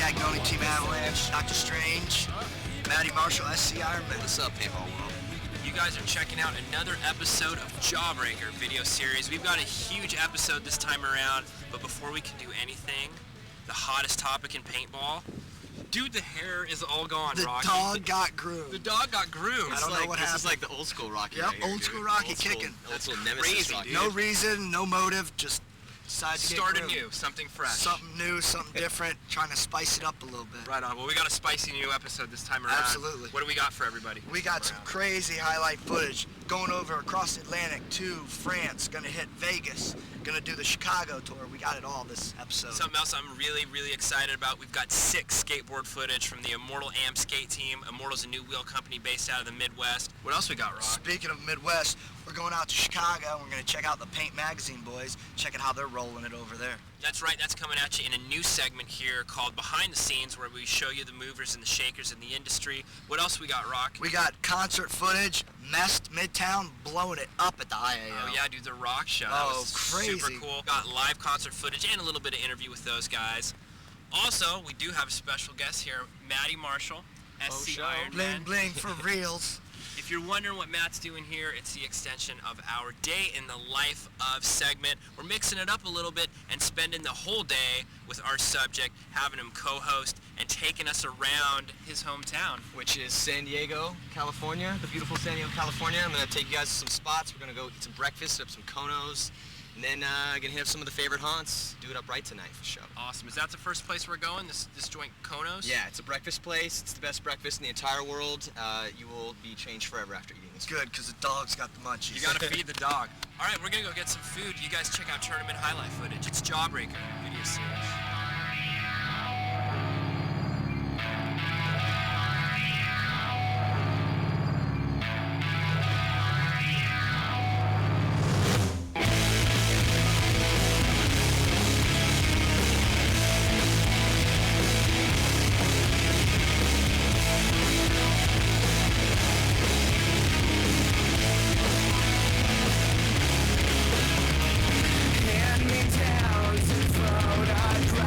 Gagnoni Team Avalanche, Dr. Strange, Matty Marshall, SC Ironman. What's up, Paintball World? You guys are checking out another episode of Jawbreaker video series. We've got a huge episode this time around, but before we can do anything, the hottest topic in paintball, dude, the hair is all gone, Rocky. The dog got groomed. The dog got groomed. I don't know what happened. This is like the old school Rocky. Yep, right here, old school dude. Rocky Old school- kicking. Old school That's nemesis crazy, Rocky. dude. No reason, no motive, just decided to get Started groomed. new, something fresh. Something new, something different, trying to spice it up a little bit. Right on. Well, we got a spicy new episode this time around. Absolutely. What do we got for everybody? We got some crazy highlight footage going over across the Atlantic to France, gonna hit Vegas, gonna do the Chicago tour. We got it all this episode. Something else I'm really excited about. We've got 6 skateboard footage from the Immortal Am skate team. Immortal's a new wheel company based out of the Midwest. What else we got, Rock? Speaking of Midwest, we're going out to Chicago. We're gonna check out the Paint Magazine boys, check out how they're rolling it over there. That's right, that's coming at you in a new segment here called Behind the Scenes, where we show you the movers and the shakers in the industry. What else we got, Rock? We got concert footage, Mest Midtown blowing it up at the IAO. Oh yeah, dude, the Rock show. That Oh, was crazy. super cool. Got live concert footage and a little bit of interview with those guys. Also, we do have a special guest here, Matty Marshall, SC Ironman. Bling bling for reals. If you're wondering what Matt's doing here, it's the extension of our Day in the Life of segment. We're mixing it up a little bit and spending the whole day with our subject, having him co-host and taking us around his hometown. Which is San Diego, California, the beautiful San Diego, California. I'm gonna take you guys to some spots. We're gonna go eat some breakfast, hit up some Konos, and then gonna hit up some of the favorite haunts. Do it up right tonight for sure. Awesome. Is that the first place we're going, this joint Konos? Yeah, it's a breakfast place. It's the best breakfast in the entire world. You will be changed forever after eating this. Good, because the dog's got the munchies. You gotta feed the dog. All right, we're gonna go get some food. You guys check out tournament highlight footage. It's Jawbreaker video series. Hand me down to float across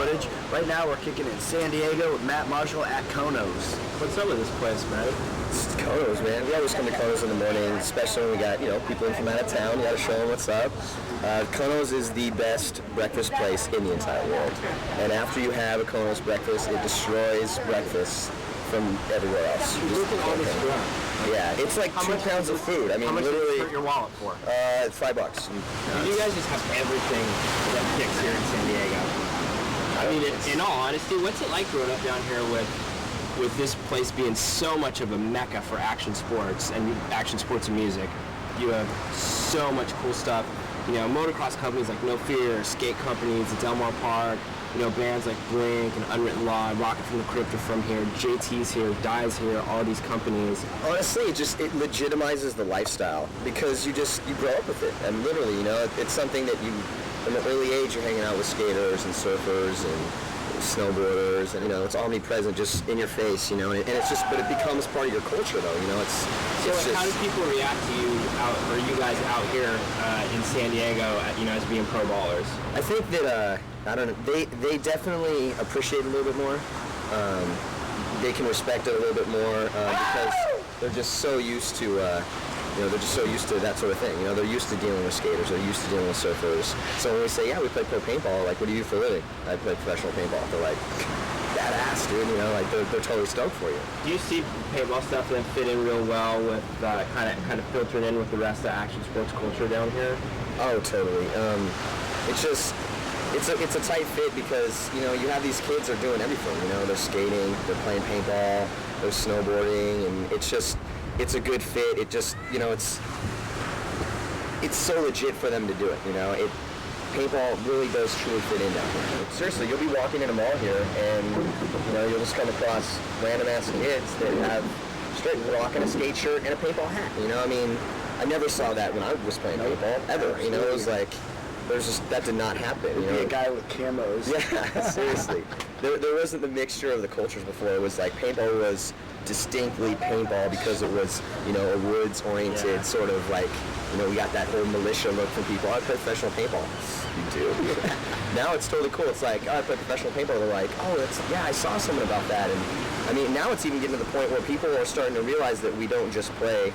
footage. Right now we're kicking in San Diego with Matt Marshall at Kono's. What's up with this place, man? It's Kono's, man. We always come to Kono's in the morning, especially when we got, people in from out of town. You got to show them what's up. Kono's is the best breakfast place in the entire world. And after you have a Kono's breakfast, it destroys breakfast from everywhere else. Look at all this food. Yeah, it's like 2 pounds of food. I mean, how much literally. How much your wallet for? $5. You guys just have everything that kicks here in San Diego. I mean, in all honesty, what's it like growing up down here with this place being so much of a mecca for action sports and music? You have so much cool stuff. Motocross companies like No Fear, skate companies, the Del Mar Park, bands like Blink and Unwritten Law, Rocket from the Crypt are from here, JT's here, Dye's here, all these companies. Honestly, it legitimizes the lifestyle because you grow up with it. And literally, it's something that from an early age, you're hanging out with skaters and surfers and snowboarders, and it's omnipresent, just in your face, and it's just, but it becomes part of your culture, though. How do people react to you you guys out here in San Diego, as being pro ballers? I think that I don't know. They definitely appreciate it a little bit more. They can respect it a little bit more because they're just so used to. They're just so used to that sort of thing. They're used to dealing with skaters. They're used to dealing with surfers. So when we say, yeah, we play pro paintball, like, what do you do for a living? I play professional paintball. They're like, badass, dude. They're totally stoked for you. Do you see paintball stuff then fit in real well with kind of filtering in with the rest of the action sports culture down here? Oh, totally. It's just. It's a tight fit because, you have these kids that are doing everything, they're skating, they're playing paintball, they're snowboarding, and it's a good fit. It just, it's so legit for them to do it, paintball really does truly fit in down here. Seriously, you'll be walking in a mall here and, you'll just come across random ass kids that have straight rocking a skate shirt and a paintball hat, I never saw that when I was playing paintball, ever, it was like, that did not happen. It'd be a guy with camos. Yeah, seriously. There wasn't the mixture of the cultures before. It was like paintball was distinctly paintball because it was, a woods-oriented sort of like, we got that whole militia look from people. I play professional paintball. You do? Now it's totally cool. It's like, I play professional paintball. They're like, I saw something about that. And now it's even getting to the point where people are starting to realize that we don't just play,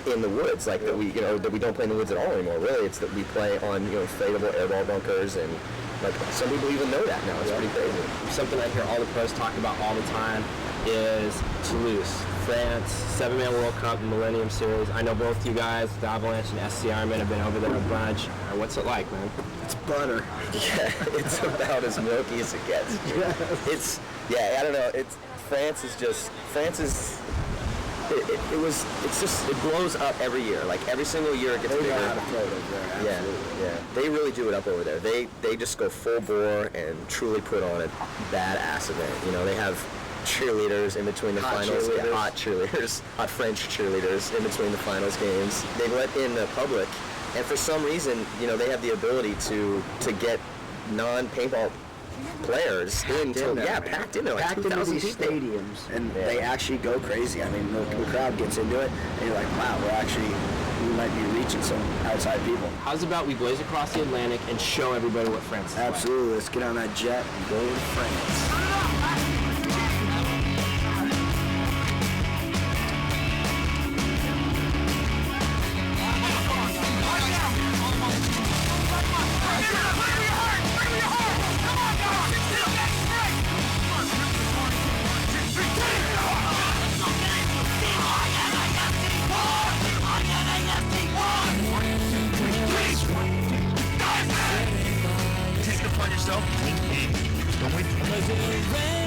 in the woods, like that we don't play in the woods at all anymore. Really, it's that we play on inflatable airball bunkers, and like some people even know that now. It's pretty crazy. Something I hear all the pros talk about all the time is Toulouse, France, 7-man World Cup, Millennium Series. I know both you guys, the Avalanche and SC Ironman, have been over there a bunch. What's it like, man? It's butter. Yeah, it's about as milky as it gets. I don't know. France is. It blows up every year. Like every single year it gets bigger. Yeah. They really do it up over there. They just go full bore and truly put on a badass event. They have cheerleaders in between the finals. Yeah, hot cheerleaders, hot French cheerleaders in between the finals games. They let in the public, and for some reason, they have the ability to get non-paintball players packed in there, like 2,000 these people. stadiums, and they actually go crazy. The crowd gets into it, and you're like, wow, we might be reaching some outside people. How's about we blaze across the Atlantic and show everybody what France is Absolutely. Like? Let's get on that jet and go to France.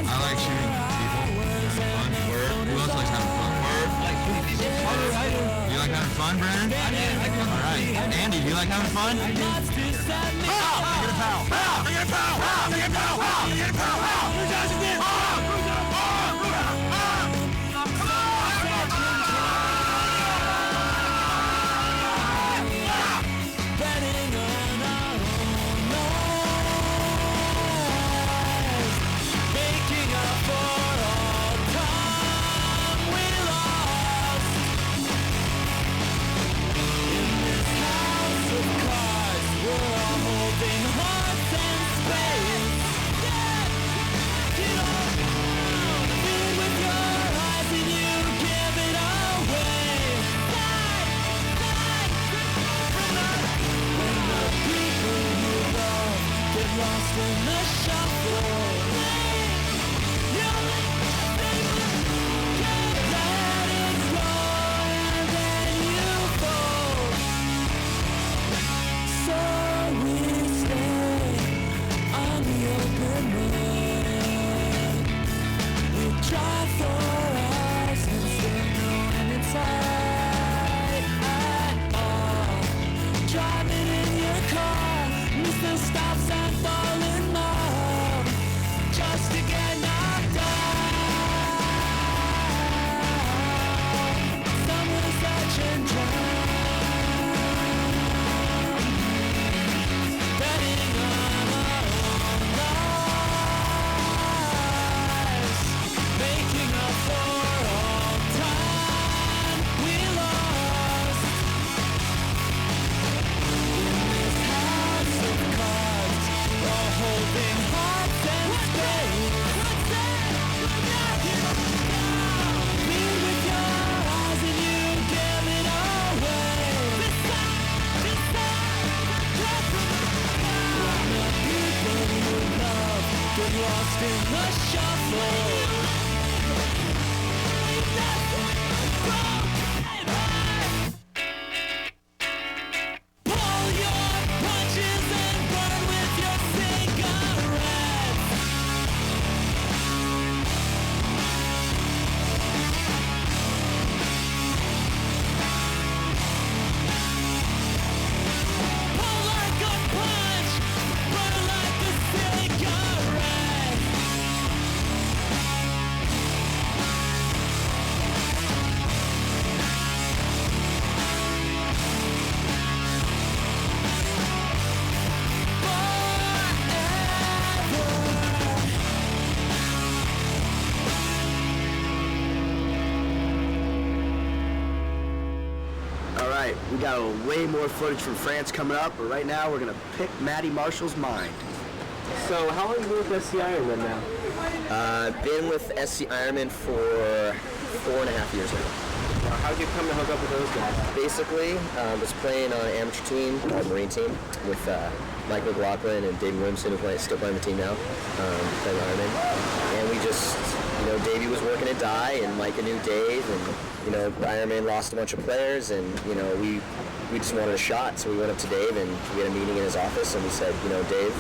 I like shooting people. Fun. Word. Who else likes having fun? Word. I like shooting people. You like having fun, Brandon? All right. Andy, do you like having fun? Pow! Get a pow! Pow! Get a pow! Pow! Get a pow! Pow! Get a pow! Pow! Who does it again? Holding hearts in space. We got way more footage from France coming up, but right now we're going to pick Matty Marshall's mind. So how long have you been with SC Ironman now? I've been with SC Ironman for 4.5 years now. How did you come to hook up with those guys? Basically, was playing on an amateur team called Marine Team with Mike McLaughlin and David Williamson, who still playing the team now, playing Ironman. And we just, Davey was working at Dye, and Mike knew Dave, and Ironman lost a bunch of players, and we just wanted a shot, so we went up to Dave, and we had a meeting in his office, and we said, Dave,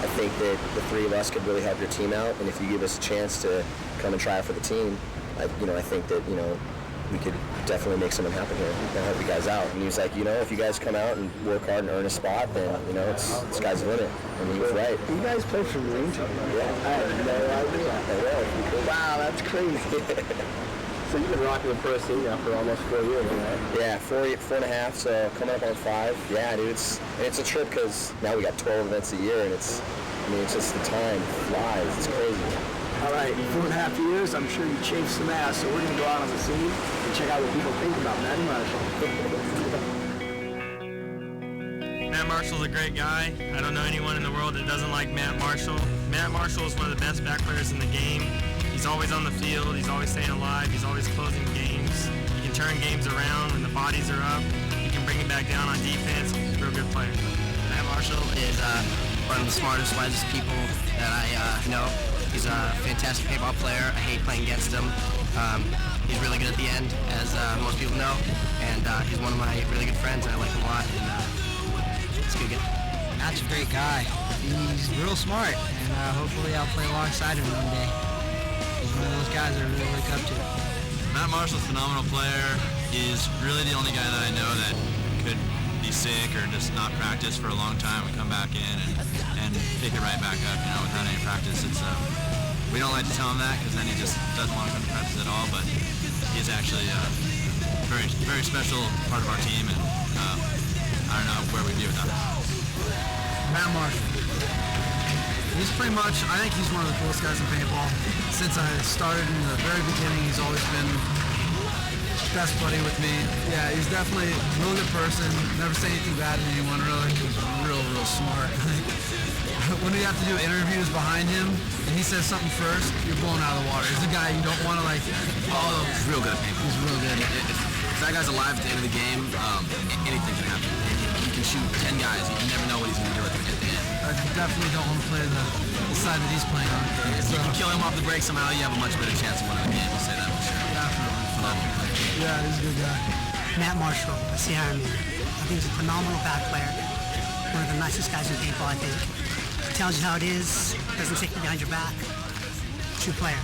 I think that the three of us could really help your team out, and if you give us a chance to come and try out for the team, I think that we could definitely make something happen here and help you guys out. And he was like, if you guys come out and work hard and earn a spot, then it's sky's the limit. And he was right. You guys play for Marine Team? Yeah. I had no idea. Wow, that's crazy. So you've been rocking the pro scene now for almost 4 years, right? Yeah, 4.5, so coming up on 5. Yeah, dude, it's a trip because now we got 12 events a year, and it's just the time flies. It's crazy. All right, 4.5 years, I'm sure you chafed some ass, so we're going to go out on the scene and check out what people think about Matty Marshall. Matt Marshall's a great guy. I don't know anyone in the world that doesn't like Matt Marshall. Matt Marshall is one of the best back players in the game. He's always on the field, he's always staying alive, he's always closing games. He can turn games around when the bodies are up. He can bring it back down on defense. He's a real good player. Matt Marshall is one of the smartest, wisest people that I know. He's a fantastic paintball player. I hate playing against him. He's really good at the end, as most people know, and he's one of my really good friends, and I like him a lot, and it's good. Matt's a great guy. He's real smart, and hopefully I'll play alongside him one day. He's one of those guys I really look up to. Matt Marshall's a phenomenal player. He's really the only guy that I know that could be sick or just not practice for a long time and come back in and pick it right back up, without any practice. It's we don't like to tell him that because then he just doesn't want to come to practice at all, but he's actually a very, very special part of our team, and I don't know where we'd be without him. Matt Marshall. He's pretty much, I think he's one of the coolest guys in paintball. Since I started in the very beginning, he's always been best buddy with me. Yeah, he's definitely a real good person. Never say anything bad to anyone, really. He's real smart. When we have to do interviews behind him, and he says something first, you're blown out of the water. He's a guy you don't want to follow. He's real good at paintball. He's real good. If that guy's alive at the end of the game, anything can happen. He can shoot 10 guys. You never know what he's going to do at the end. I definitely don't want to play the side that he's playing on. If you can kill him off the break somehow, you have a much better chance of winning the game. I'll say that for sure. Definitely. Yeah, he's a good guy. Matt Marshall, SC Ironman. I think he's a phenomenal back player. One of the nicest guys in paintball, I think. He tells you how it is, doesn't take you behind your back. True player.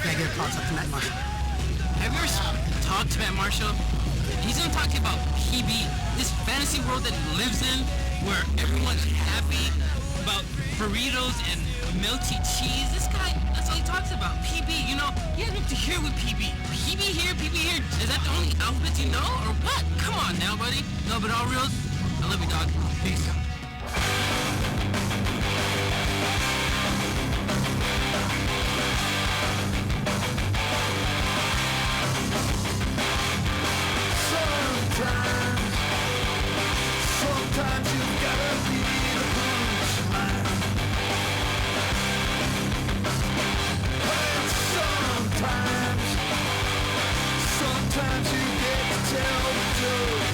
Regular props up to Matt Marshall. Have you ever talked to Matt Marshall? He's going to talk to you about PB, this fantasy world that he lives in, where everyone's happy about burritos and melty cheese. This guy, that's all he talks about. PB, he has up to here with PB. PB here, PB here. Is that the only alphabet you know, or what? Come on now, buddy. No, but all reals, I love you, dog. Peace. Sometimes you gotta be the punchline. And sometimes you get to tell the truth.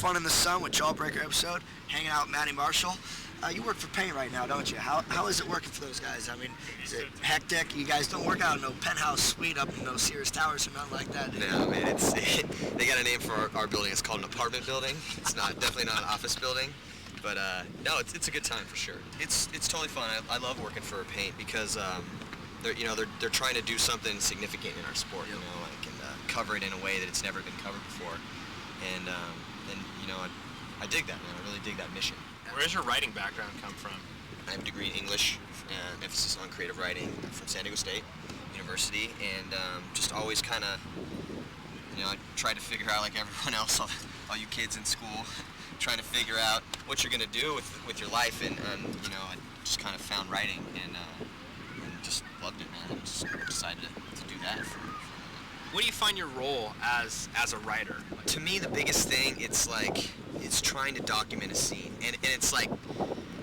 Fun in the Sun with Jawbreaker episode, hanging out with Matty Marshall. You work for Paint right now, don't you? How is it working for those guys? I mean, is it hectic? You guys don't work out in no penthouse suite up in no Sears Towers or nothing like that, do you? No, man, they got a name for our building. It's called an apartment building. It's definitely not an office building. But no, it's a good time for sure. It's totally fun. I love working for Paint because they're trying to do something significant in our sport, and cover it in a way that it's never been covered before. And I dig that, man. I really dig that mission. Where does your writing background come from? I have a degree in English, emphasis on creative writing from San Diego State University, and just always kind of, I try to figure out, like everyone else, all you kids in school, trying to figure out what you're going to do with your life, and I just kind of found writing and just loved it, man. I just decided to do that. What do you find your role as a writer? To me, the biggest thing, it's trying to document a scene. And it's like,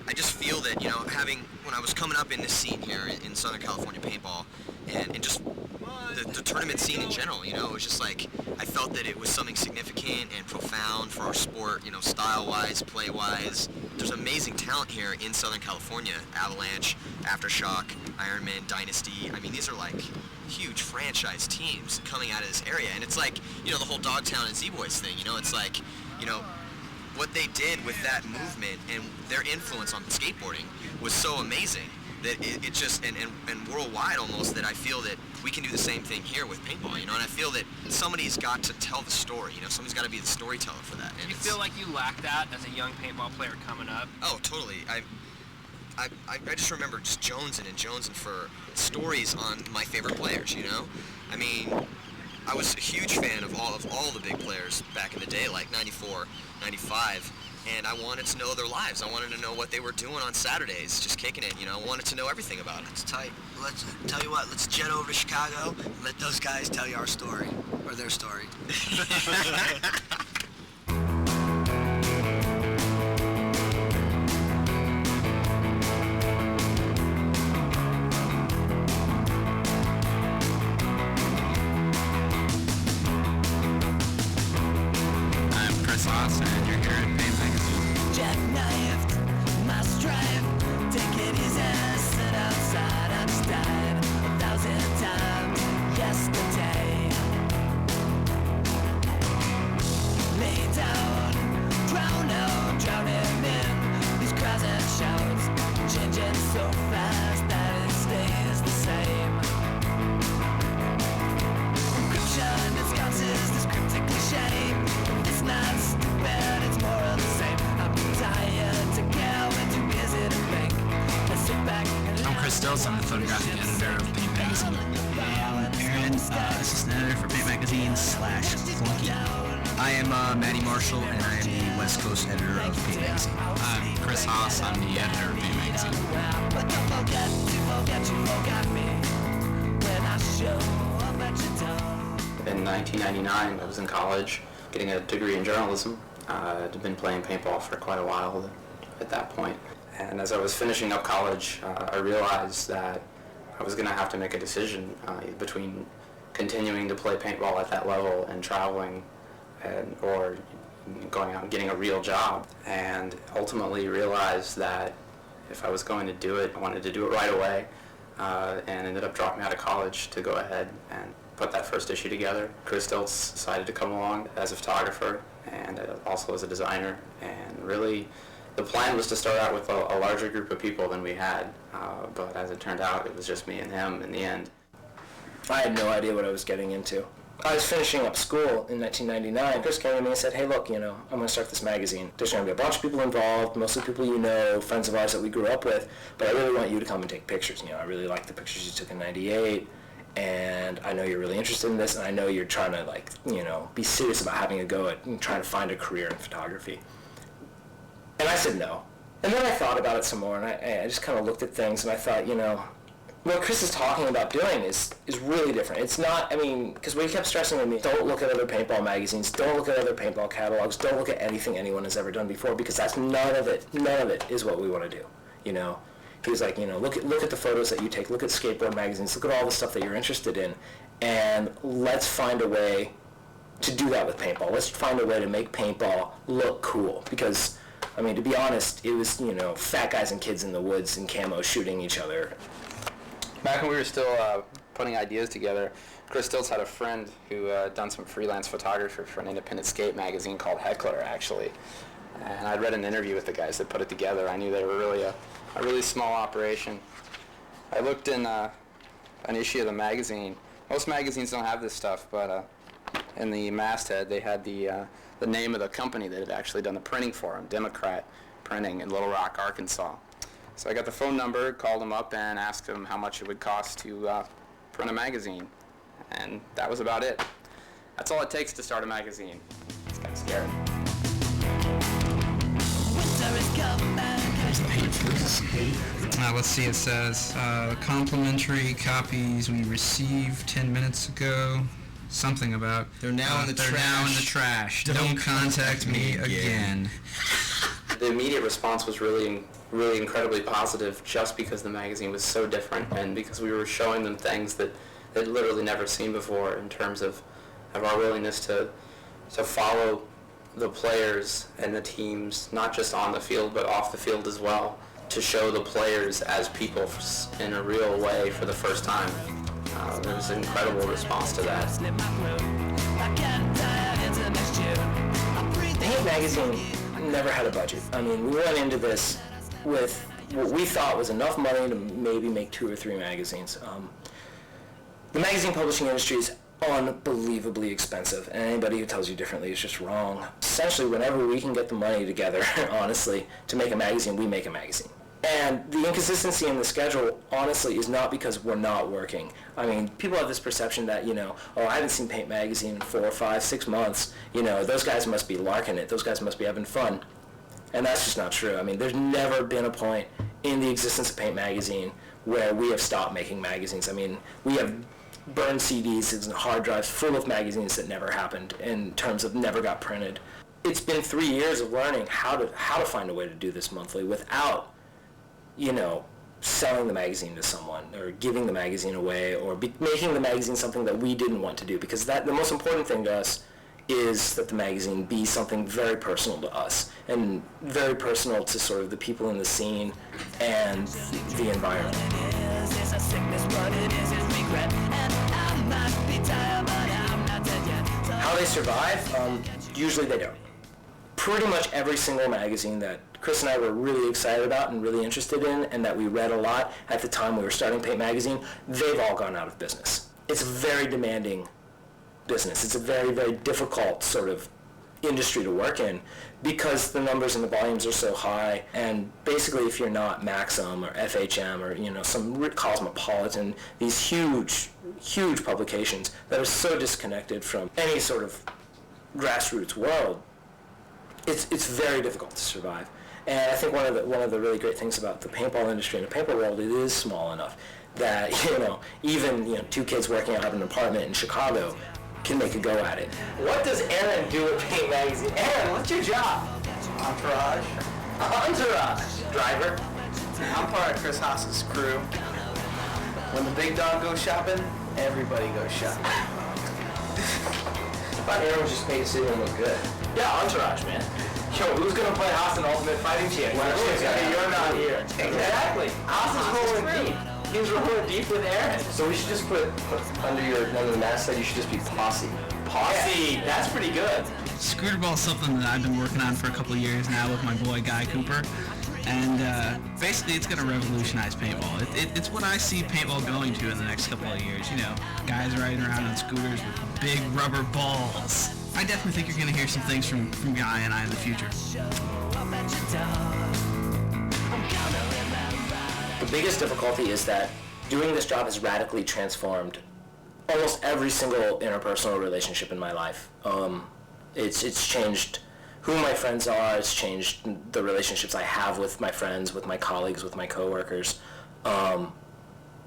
I just feel that, when I was coming up in this scene here in Southern California paintball, and just the tournament scene in general, it was just like, I felt that it was something significant and profound for our sport, style-wise, play-wise. There's amazing talent here in Southern California. Avalanche, Aftershock, Ironman, Dynasty. I mean, these are like huge franchise teams coming out of this area, and it's like, the whole Dogtown and Z-Boys thing, it's like, what they did with that movement and their influence on skateboarding was so amazing that it just, and worldwide almost, that I feel that we can do the same thing here with paintball, and I feel that somebody's got to tell the story, somebody's got to be the storyteller for that. And you feel like you lack that as a young paintball player coming up? Oh, totally. I just remember just jonesing for stories on my favorite players, I mean, I was a huge fan of all the big players back in the day, like 94, 95, and I wanted to know their lives. I wanted to know what they were doing on Saturdays, just kicking it, I wanted to know everything about it. It's tight. Let's tell you what, let's jet over to Chicago and let those guys tell you our story, or their story. Magazine/Flunky. I am Matty Marshall, and I am the West Coast editor of Paint Magazine. I'm Chris Haas. I'm the editor of Paint Magazine. In 1999, I was in college getting a degree in journalism. I'd been playing paintball for quite a while at that point. And as I was finishing up college, I realized that I was going to have to make a decision between continuing to play paintball at that level and traveling or going out and getting a real job. And ultimately realized that if I was going to do it, I wanted to do it right away, and ended up dropping out of college to go ahead and put that first issue together. Chris Stiltz decided to come along as a photographer and also as a designer, and really the plan was to start out with a larger group of people than we had, but as it turned out, it was just me and him in the end. I had no idea what I was getting into. I was finishing up school in 1999. Chris came to me and said, hey, look, I'm going to start this magazine. There's going to be a bunch of people involved, mostly people you know, friends of ours that we grew up with, but I really want you to come and take pictures. I really like the pictures you took in '98, and I know you're really interested in this, and I know you're trying to, be serious about having a go at and trying to find a career in photography. And I said no. And then I thought about it some more, and I just kind of looked at things, and I thought, what Chris is talking about doing is really different. It's not, because what he kept stressing to me, don't look at other paintball magazines, don't look at other paintball catalogs, don't look at anything anyone has ever done before, because that's none of it is what we want to do, He was like, look at the photos that you take, look at skateboard magazines, look at all the stuff that you're interested in, and let's find a way to do that with paintball. Let's find a way to make paintball look cool, because to be honest, it was, fat guys and kids in the woods in camo shooting each other. Back when we were still putting ideas together, Chris Stiltz had a friend who done some freelance photography for an independent skate magazine called Heckler, actually. And I'd read an interview with the guys that put it together. I knew they were really a really small operation. I looked in an issue of the magazine. Most magazines don't have this stuff, but in the masthead they had the name of the company that had actually done the printing for them, Democrat Printing in Little Rock, Arkansas. So I got the phone number, called them up, and asked them how much it would cost to print a magazine. And that was about it. That's all it takes to start a magazine. It's kind of scary. Let's see, it says, complimentary copies we received 10 minutes ago. Something about they're now in the trash. Don't contact me again. The immediate response was really incredibly positive, just because the magazine was so different and because we were showing them things that they'd literally never seen before in terms of our willingness to follow the players and the teams, not just on the field but off the field as well, to show the players as people in a real way for the first time. There was an incredible response to that. Paint Magazine never had a budget. We went into this with what we thought was enough money to maybe make 2 or 3 magazines. The magazine publishing industry is unbelievably expensive, and anybody who tells you differently is just wrong. Essentially, whenever we can get the money together, honestly, to make a magazine, we make a magazine. And the inconsistency in the schedule, honestly, is not because we're not working. People have this perception that, I haven't seen Paint Magazine in 4, 5, 6 months. Those guys must be larking it. Those guys must be having fun. And that's just not true. There's never been a point in the existence of Paint Magazine where we have stopped making magazines. We have burned CDs and hard drives full of magazines that never happened, in terms of never got printed. It's been 3 years of learning how to find a way to do this monthly without, selling the magazine to someone or giving the magazine away or making the magazine something that we didn't want to do, because the most important thing to us is that the magazine be something very personal to us and very personal to sort of the people in the scene and the environment. How they survive? Usually they don't. Pretty much every single magazine that Chris and I were really excited about and really interested in, and that we read a lot at the time we were starting Paint Magazine, they've all gone out of business. It's a very demanding business. It's a very, very difficult sort of industry to work in because the numbers and the volumes are so high, and basically if you're not Maxim or FHM or some Cosmopolitan, these huge huge publications that are so disconnected from any sort of grassroots world, it's very difficult to survive. And I think one of the really great things about the paintball industry and the paintball world, it is small enough that, even two kids working out of an apartment in Chicago can make a go at it. What does Aaron do at Paint Magazine? Aaron, what's your job? Entourage. Entourage. Driver. I'm part of Chris Haas's crew. When the big dog goes shopping, everybody goes shopping. I thought Aaron was just paid to sit here and look good. Yeah, Entourage, man. Yo, who's gonna play Haas in Ultimate Fighting Championship? You're not here. Exactly. Haas is rolling deep. He's rolling deep with Aaron. So we should just put under the masthead, you should just be Posse. Posse, yeah. That's pretty good. Scooterball is something that I've been working on for a couple of years now with my boy Guy Cooper. And basically it's going to revolutionize paintball. It's what I see paintball going to in the next couple of years. Guys riding around on scooters with big rubber balls. I definitely think you're going to hear some things from Guy and I in the future. The biggest difficulty is that doing this job has radically transformed almost every single interpersonal relationship in my life. It's changed who my friends are. It's changed the relationships I have with my friends, with my colleagues, with my coworkers,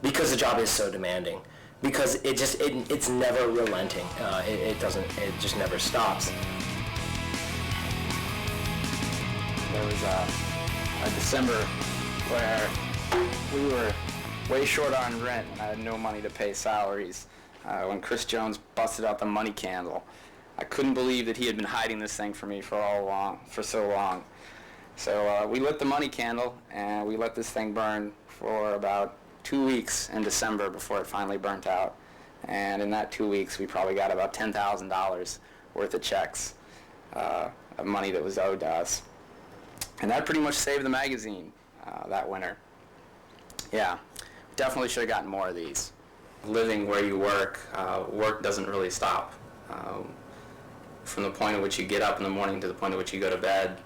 because the job is so demanding. Because it's never relenting. It just never stops. There was a December where we were way short on rent and I had no money to pay salaries. When Chris Jones busted out the money candle, I couldn't believe that he had been hiding this thing from me for so long. So we lit the money candle and we let this thing burn for about 2 weeks in December before it finally burnt out. And in that 2 weeks, we probably got about $10,000 worth of checks of money that was owed to us. And that pretty much saved the magazine that winter. Yeah, definitely should have gotten more of these. Living where you work, work doesn't really stop. From the point at which you get up in the morning to the point at which you go to bed,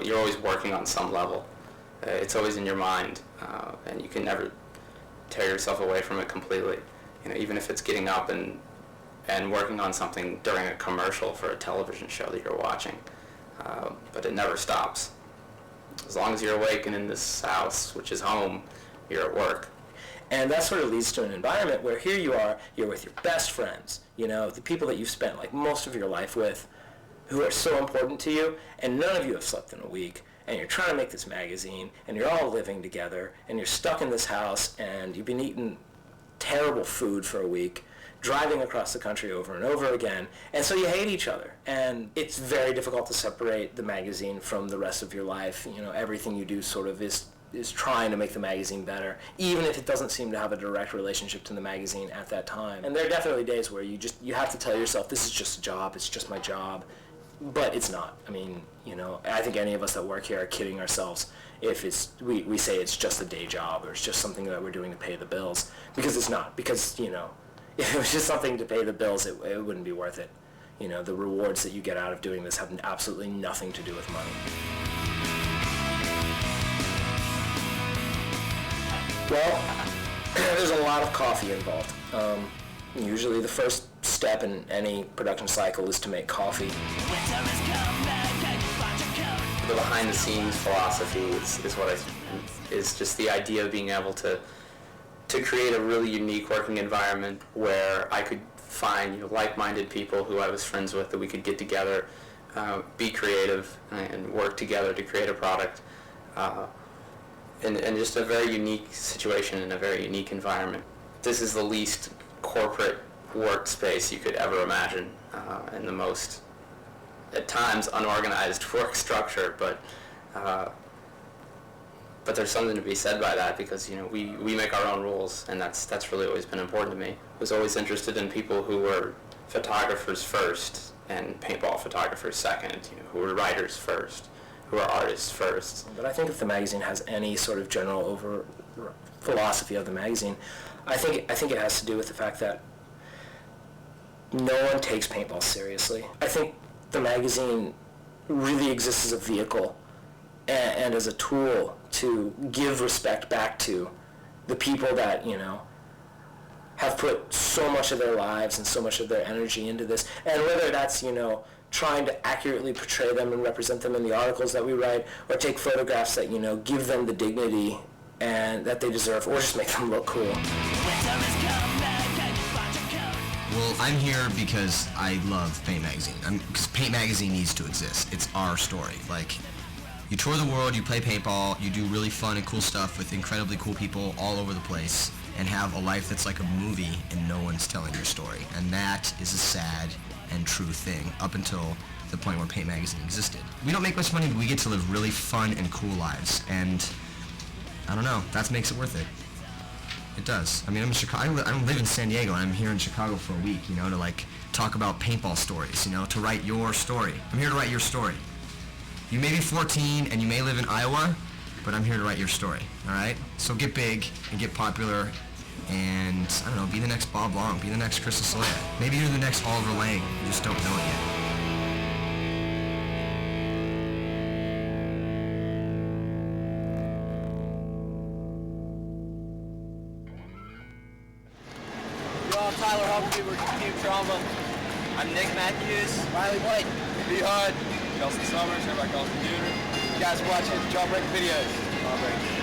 you're always working on some level. It's always in your mind, and you can never tear yourself away from it completely. Even if it's getting up and working on something during a commercial for a television show that you're watching, but it never stops. As long as you're awake and in this house, which is home, you're at work. And that sort of leads to an environment where here you are, you're with your best friends, the people that you've spent like most of your life with, who are so important to you, and none of you have slept in a week, and you're trying to make this magazine, and you're all living together, and you're stuck in this house, and you've been eating terrible food for a week, driving across the country over and over again, and so you hate each other. And it's very difficult to separate the magazine from the rest of your life. Everything you do sort of is trying to make the magazine better, even if it doesn't seem to have a direct relationship to the magazine at that time. And there are definitely days where you have to tell yourself, this is just a job, it's just my job. But it's not. I mean, I think any of us that work here are kidding ourselves if we say it's just a day job or it's just something that we're doing to pay the bills, because it's not. Because, if it was just something to pay the bills, it wouldn't be worth it. The rewards that you get out of doing this have absolutely nothing to do with money. Well, there's a lot of coffee involved. Usually the first step in any production cycle is to make coffee. The behind-the-scenes philosophy is just the idea of being able to create a really unique working environment where I could find like-minded people who I was friends with, that we could get together, be creative, and work together to create a product. And just a very unique situation in a very unique environment. This is the least corporate workspace you could ever imagine, and the most, at times, unorganized work structure, but there's something to be said by that, because we make our own rules, and that's really always been important to me. I was always interested in people who were photographers first and paintball photographers second, who were writers first, who are artists first. But I think if the magazine has any sort of general over philosophy of the magazine, I think it has to do with the fact that no one takes paintball seriously. I think the magazine really exists as a vehicle and as a tool to give respect back to the people that, have have put so much of their lives and so much of their energy into this. And whether that's, trying to accurately portray them and represent them in the articles that we write, or take photographs that, give them the dignity and that they deserve, or just make them look cool. Well, I'm here because I love Paint Magazine. Because Paint Magazine needs to exist. It's our story. Like, you tour the world, you play paintball, you do really fun and cool stuff with incredibly cool people all over the place, and have a life that's like a movie and no one's telling your story. And that is a sad and true thing up until the point where Paint Magazine existed. We don't make much money, but we get to live really fun and cool lives. And I don't know, that makes it worth it. It does. I mean, I'm in Chicago. I don't live in San Diego. I'm here in Chicago for a week, to like talk about paintball stories, to write your story. I'm here to write your story. You may be 14 and you may live in Iowa, but I'm here to write your story, all right? So get big and get popular and, I don't know, be the next Bob Long, be the next Chris Asoya. Maybe you're the next Oliver Lang. You just don't know it yet. Tyler Humphrey, we're Team Trauma. I'm Nick Matthews. Riley White. B. Hard. Nelson Summers, everybody calls me Junior. You guys watching Jawbreaker videos. Jawbreaker.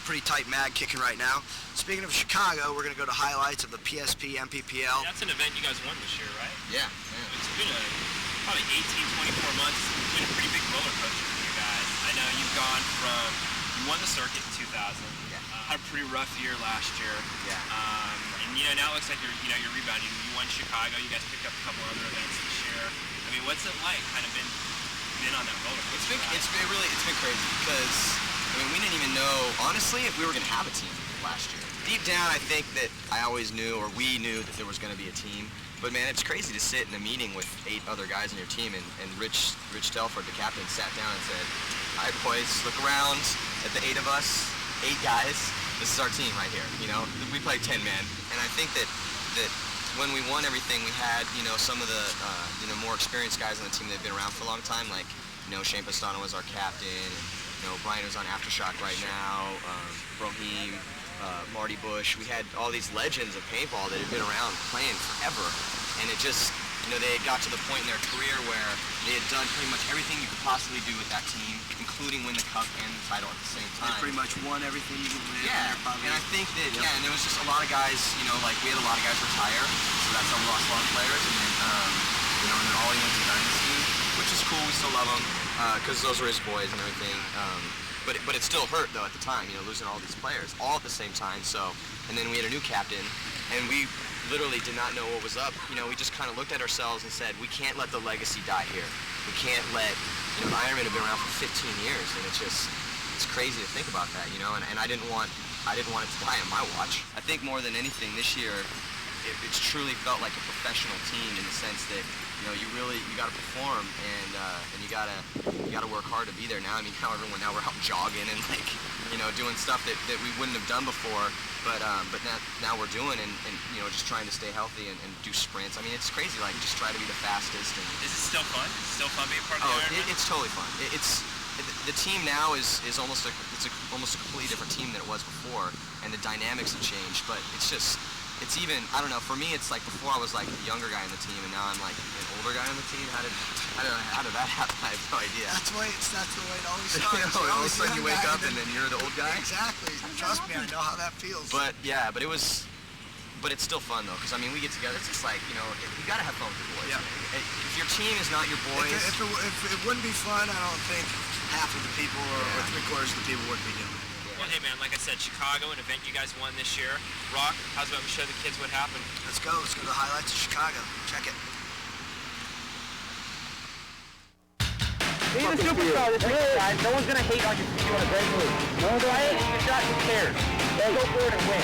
Pretty tight mag kicking right now. Speaking of Chicago, we're going to go to highlights of the PSP MPPL. That's an event you guys won this year, right? Yeah. It's been probably 18, 24 months. It's been a pretty big roller coaster for you guys. I know you've gone from, you won the circuit in 2000. Yeah. Had a pretty rough year last year. Yeah. And now it looks like you're rebounding. You won Chicago. You guys picked up a couple other events this year. I mean, what's it like? Kind of been on that roller coaster. It's been crazy because. I mean, we honestly, if we were going to have a team last year. Deep down, I think that I always knew, or we knew, that there was going to be a team. But man, it's crazy to sit in a meeting with 8 other guys on your team, and Rich Delford, the captain, sat down and said, "All right, boys, look around at the 8 of us, 8 guys. This is our team right here. You know, we play 10-man." And I think that when we won everything, we had, you know, some of the more experienced guys on the team that have been around for a long time, like, you know, Shane Pastano was our captain, and, you know, Brian was on Aftershock right now, Brohim, Marty Bush. We had all these legends of paintball that had been around playing forever, and it just, you know, they had got to the point in their career where they had done pretty much everything you could possibly do with that team, including win the cup and the title at the same time. They pretty much won everything you could win. Yeah, and I think that, yeah, and there was just a lot of guys, you know, like, we had a lot of guys retire, so that's how we lost a lot of players, and then, you know, and then Ollie went to Dynasty, which is cool, we still love him, because those were his boys and everything. But it still hurt, though, at the time, you know, losing all these players, all at the same time, so, and then we had a new captain, and we literally did not know what was up. You know, we just kind of looked at ourselves and said, we can't let the legacy die here. We can't let, you know, Ironman have been around for 15 years, and it's crazy to think about that, you know, and I didn't want it to die on my watch. I think more than anything this year, it's truly felt like a professional team in the sense that, you know, you got to perform, and you got to work hard to be there now. I mean, now we're out jogging and, like, you know, doing stuff that we wouldn't have done before, but now we're doing, and you know, just trying to stay healthy and do sprints. I mean, it's crazy, like, just try to be the fastest. And is it still fun? Is it still fun being part of the Ironman? It's totally fun. The team now is almost a completely different team than it was before, and the dynamics have changed, but it's even, I don't know, for me, it's like before I was like the younger guy on the team, and now I'm like an older guy on the team. How did that happen? I have no idea. That's the way it always starts. You know, all of a sudden you wake up and then you're the old guy? Exactly. Trust me, I know how that feels. But yeah, but it's still fun though, because I mean, we get together, it's just like, you know, you gotta have fun with your boys. Yeah. If your team is not your boys... If it wouldn't be fun, I don't think half of the people or 3/4 of the people wouldn't be doing it. Well, hey man, like I said, Chicago, an event you guys won this year. Rock, how's about we show the kids what happened? Let's go to the highlights of Chicago. Check it. Be the superstar this week, guys. No one's gonna hate on your video in a great move. No one's gonna hate your shot, who cares? Go for it and win.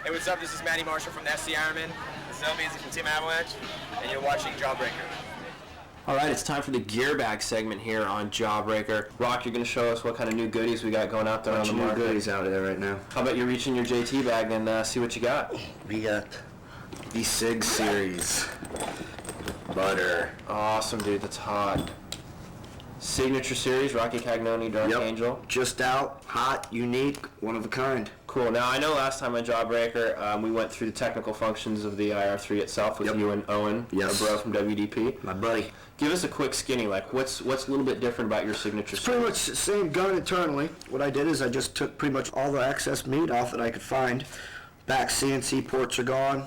Hey, what's up? This is Matty Marshall from the SC Ironman. This is Elvis from Team Avalanche, and you're watching Jawbreaker. All right, it's time for the gear bag segment here on Jawbreaker. Rock, you're going to show us what kind of new goodies we got going out there on the market. goodies out there right now. How about you reach in your JT bag and see what you got? We got the SIG series butter. Awesome, dude. That's hot. Signature series, Rocky Cagnoni, Dark Angel. Just out, hot, unique, one of a kind. Cool. Now, I know last time on Jawbreaker, we went through the technical functions of the IR3 itself with you and Owen, our bro from WDP. My buddy. Give us a quick skinny, like what's a little bit different about your signature It's pretty much the same gun internally. What I did is I just took pretty much all the excess meat off that I could find. Back CNC ports are gone.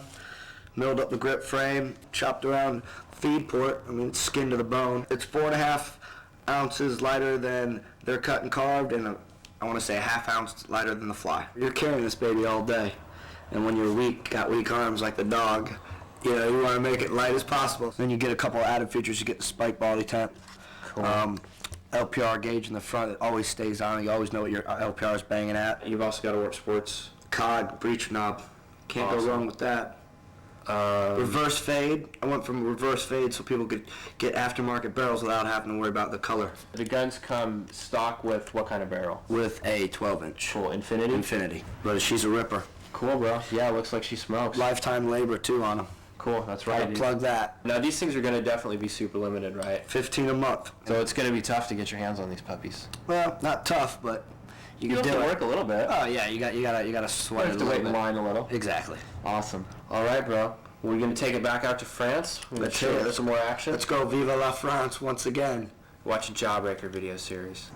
Milled up the grip frame, chopped around feed port. I mean, it's skin to the bone. It's 4.5 ounces lighter than they're cut and carved, and I want to say a ½ ounce lighter than the fly. You're carrying this baby all day, and when you're weak, got weak arms like the dog, you know, you want to make it light as possible. Then you get a couple of added features. You get the spike body temp, LPR gauge in the front. It always stays on. You always know what your LPR is banging at. You've also got a Warp Sports COD breech knob. Can't go wrong with that. Reverse fade. I went from reverse fade so people could get aftermarket barrels without having to worry about the color. The guns come stock with what kind of barrel? With a 12-inch. Cool. Infinity? Infinity. But she's a ripper. Cool, bro. Yeah, looks like she smokes. Lifetime labor, too, on them. Cool, that's right. Gotta plug that. Now, these things are going to definitely be super limited, right? 15 a month. So it's going to be tough to get your hands on these puppies. Well, not tough, but you can have do to it. work a little bit. Oh, yeah, you gotta sweat You it have a to wait little in bit. line a little. Exactly. Awesome. All right, bro. We're going to take it back out to France. Let's do it. Some more action. Let's go Viva la France once again. Watch a Jawbreaker video series.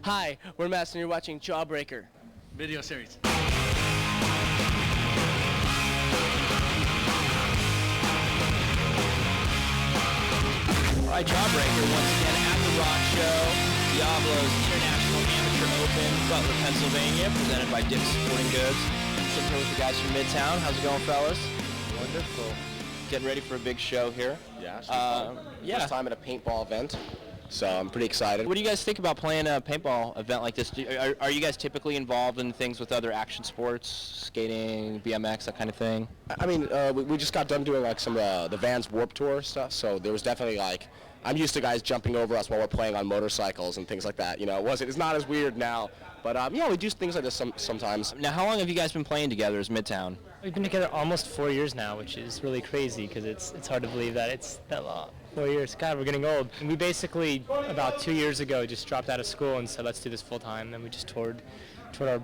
Hi, we're Matt, and you're watching Jawbreaker video series. All right, Jawbreaker once again at the Rock Show, Diablo's International Amateur Open, Butler, Pennsylvania, presented by Dick's Sporting Goods. Sitting here with the guys from Midtown. How's it going, fellas? Wonderful. getting ready for a big show here. Yeah, first time at a paintball event, so I'm pretty excited. What do you guys think about playing a paintball event like this? Are you guys typically involved in things with other action sports, skating, BMX, that kind of thing? I mean, we just got done doing like some of the Vans Warped Tour stuff, so there was definitely like, I'm used to guys jumping over us while we're playing on motorcycles and things like that. You know, it's not as weird now, but yeah, we do things like this sometimes. Now, how long have you guys been playing together as Midtown? We've been together almost 4 years now, which is really crazy because it's hard to believe that it's that long. 4 years. God, we're getting old. And we basically, about 2 years ago, just dropped out of school and said, let's do this full time. And we just toured our...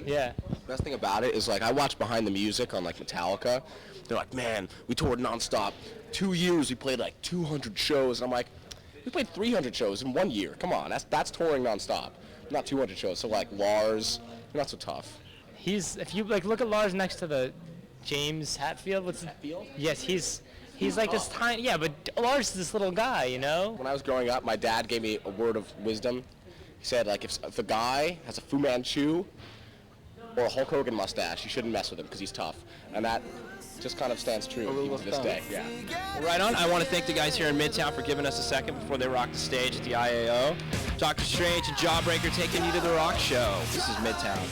Yeah. The best thing about it is, like, I watch Behind the Music on, like, Metallica. They're like, man, we toured nonstop. 2 years, we played, like, 200 shows. And I'm like, we played 300 shows in 1 year. Come on, that's touring nonstop. Not 200 shows. So, like, Lars, not so tough. If you, like, look at Lars next to the James Hetfield. Hetfield? Yes, he's like this tiny, yeah, but Lars is this little guy, you know? When I was growing up, my dad gave me a word of wisdom. He said, like, if a guy has a Fu Manchu or a Hulk Hogan mustache, you shouldn't mess with him because he's tough. And that just kind of stands true even to this day. Yeah. Well, right on. I want to thank the guys here in Midtown for giving us a second before they rock the stage at the IAO. Dr. Strange and Jawbreaker taking you to the rock show. This is Midtown.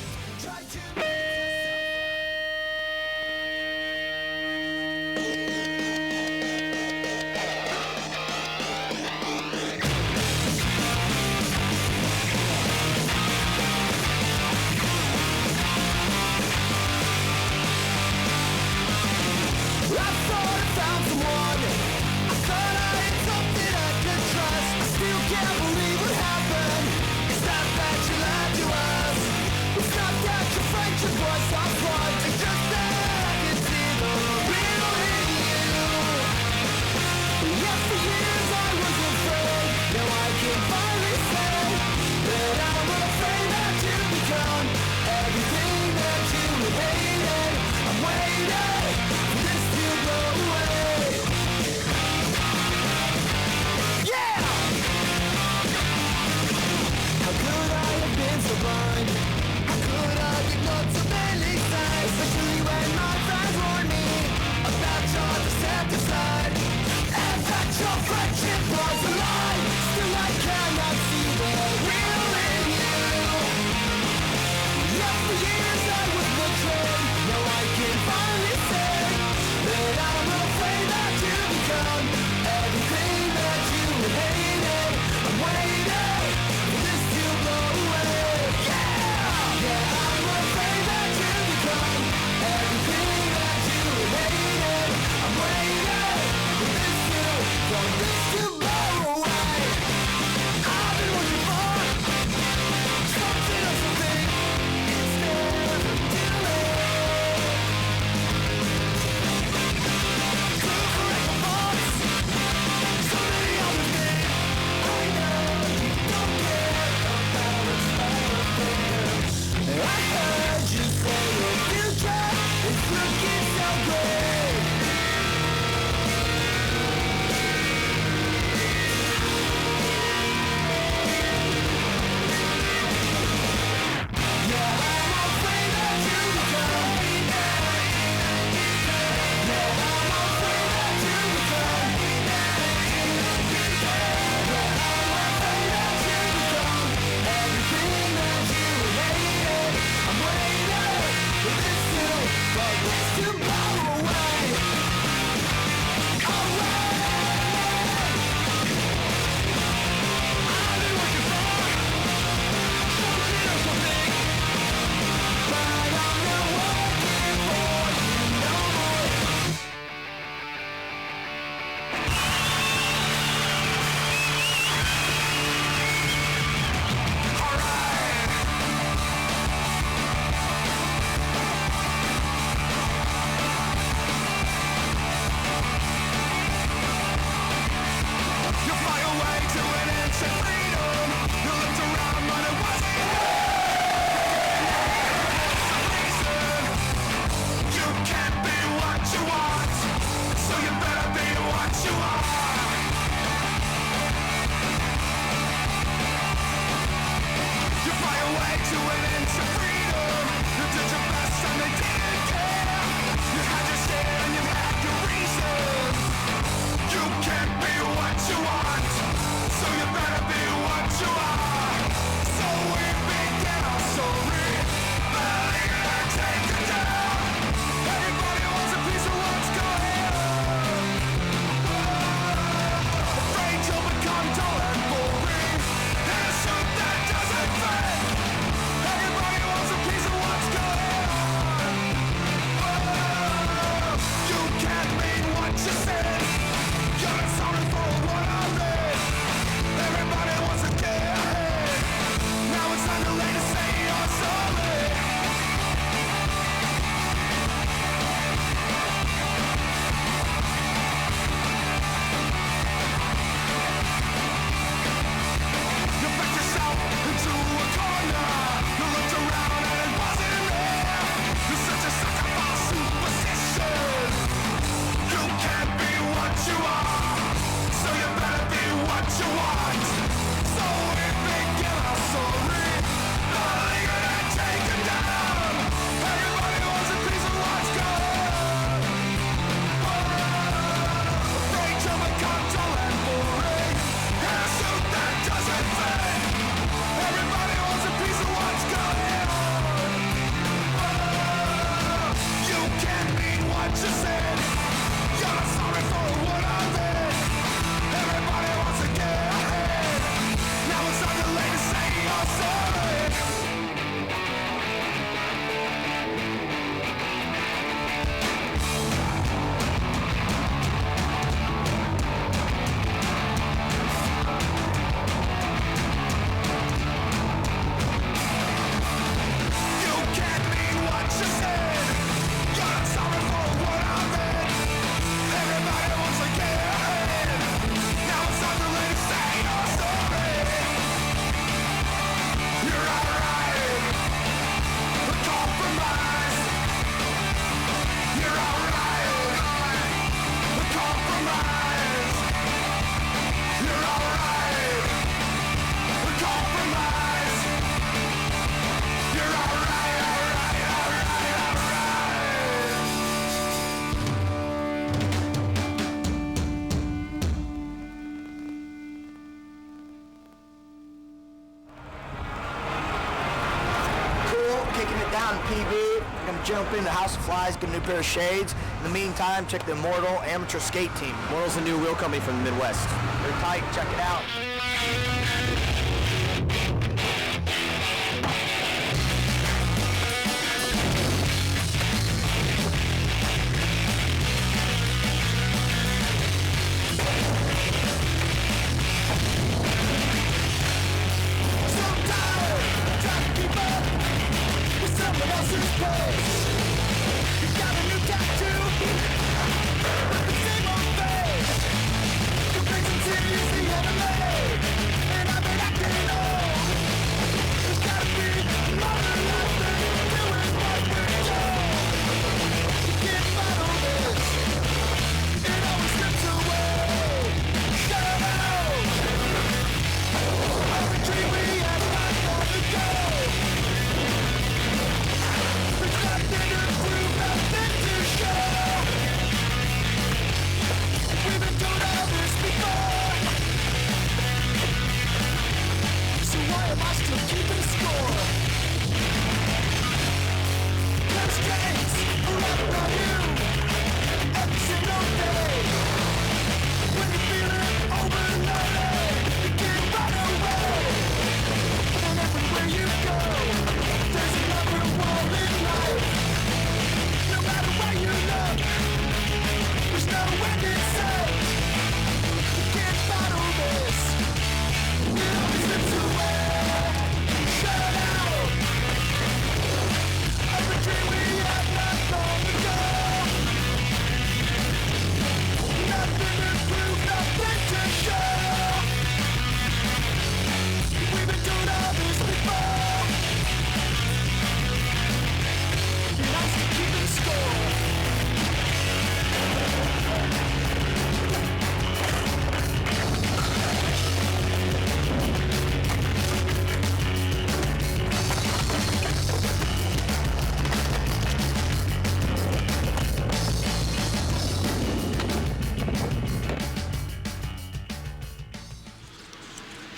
down to PB. We're going to jump into House of Flies, get a new pair of shades. In the meantime, check the Immortal Amateur Skate Team. Immortal's a new wheel company from the Midwest. They're tight. Check it out.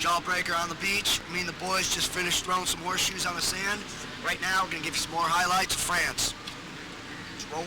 Jawbreaker on the beach. Me and the boys just finished throwing some horseshoes on the sand. Right now, we're going to give you some more highlights of France. Let's roll.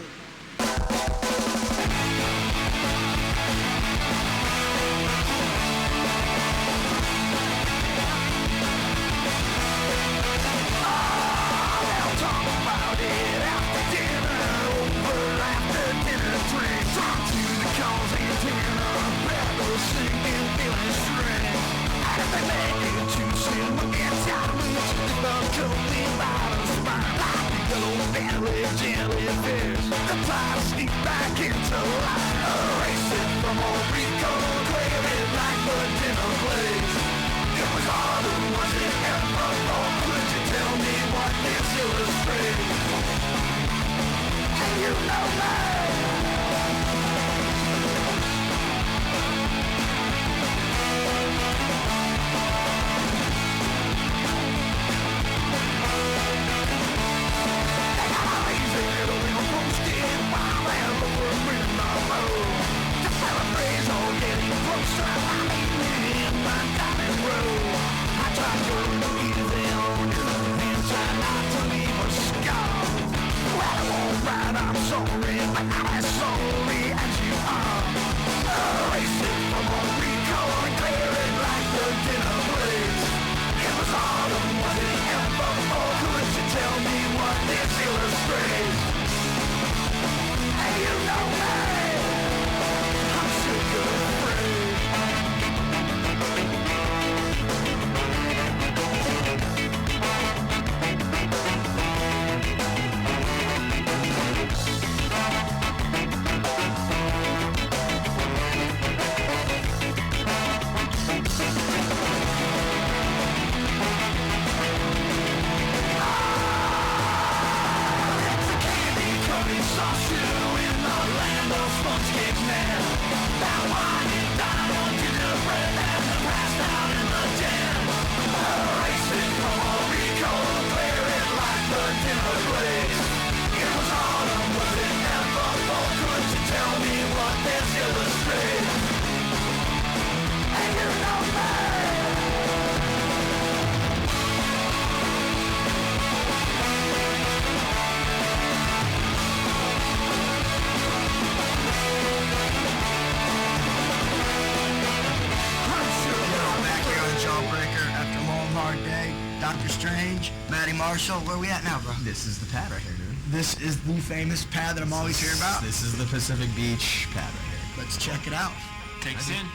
Beach. Matty Marshall, where we at now, bro? This is the pad right here, dude. This is the famous pad that I'm always hearing about. This is the Pacific Beach pad right here. Let's check it out. Take us in.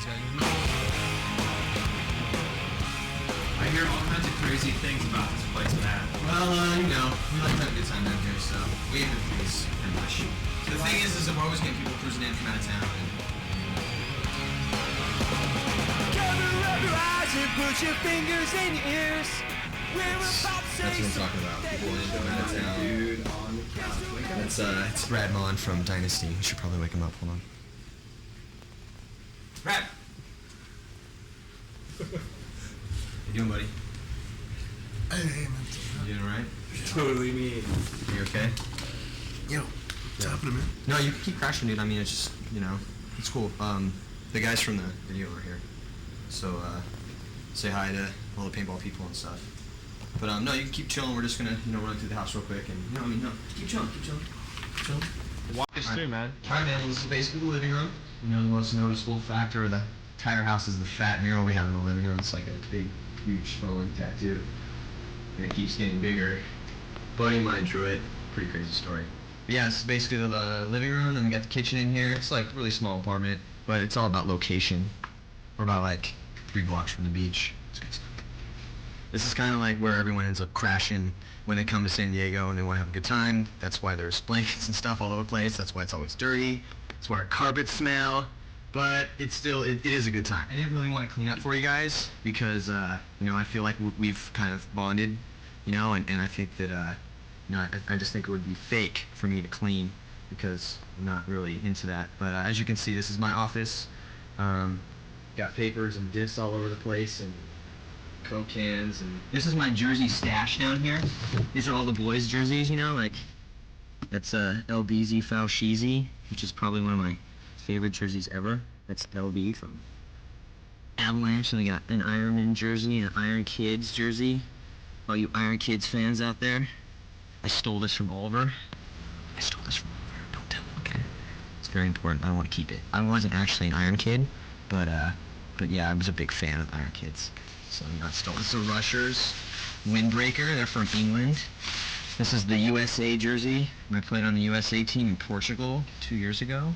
I hear all kinds of crazy things about this place, Matt. Well, we like to have a good time down here, so we have the place pretty much. So the thing is that we're always getting people cruising in from out of town. Cover up your eyes and put your fingers in your ears. That's what I'm talking about. People in from out of town. Dude, on the couch. It's Brad Mon from Dynasty. We should probably wake him up. Hold on. Brad! How you doing, buddy? Hey, man. You doing alright? Totally me. You okay? Yo, what's happening, man? No, you can keep crashing, dude. I mean, it's just, it's cool. The guys from the video are here. So, say hi to all the paintball people and stuff. But, no, you can keep chilling. We're just gonna, run through the house real quick and, keep chilling. Walk us through, man. Alright, man, this is basically the living room. The most noticeable factor of the entire house is the fat mural we have in the living room. It's like a big, huge flowing tattoo. And it keeps getting bigger. Buddy of mine drew it. Pretty crazy story. But yeah, this is basically the living room, and we got the kitchen in here. It's like a really small apartment, but it's all about location. We're about like 3 blocks from the beach. It's good stuff. This is kind of like where everyone ends up crashing when they come to San Diego and they want to have a good time. That's why there's blankets and stuff all over the place. That's why it's always dirty. It's where our carpets smell. But it's still, it is a good time. I didn't really want to clean up for you guys because, I feel like we've kind of bonded, and I think that, I just think it would be fake for me to clean because I'm not really into that. But as you can see, this is my office. Got papers and discs all over the place and Coke cans, and this is my jersey stash down here. These are all the boys' jerseys, That's LBZ Falsheezy, which is probably one of my favorite jerseys ever. That's LB from Avalanche, and we got an Ironman jersey and an Iron Kids jersey. All you Iron Kids fans out there, I stole this from Oliver. Don't tell him, okay? It's very important. I don't want to keep it. I wasn't actually an Iron Kid, but yeah, I was a big fan of Iron Kids. So I stole this. This is the Rushers Windbreaker. They're from England. This is the USA jersey. I played on the USA team in Portugal 2 years ago.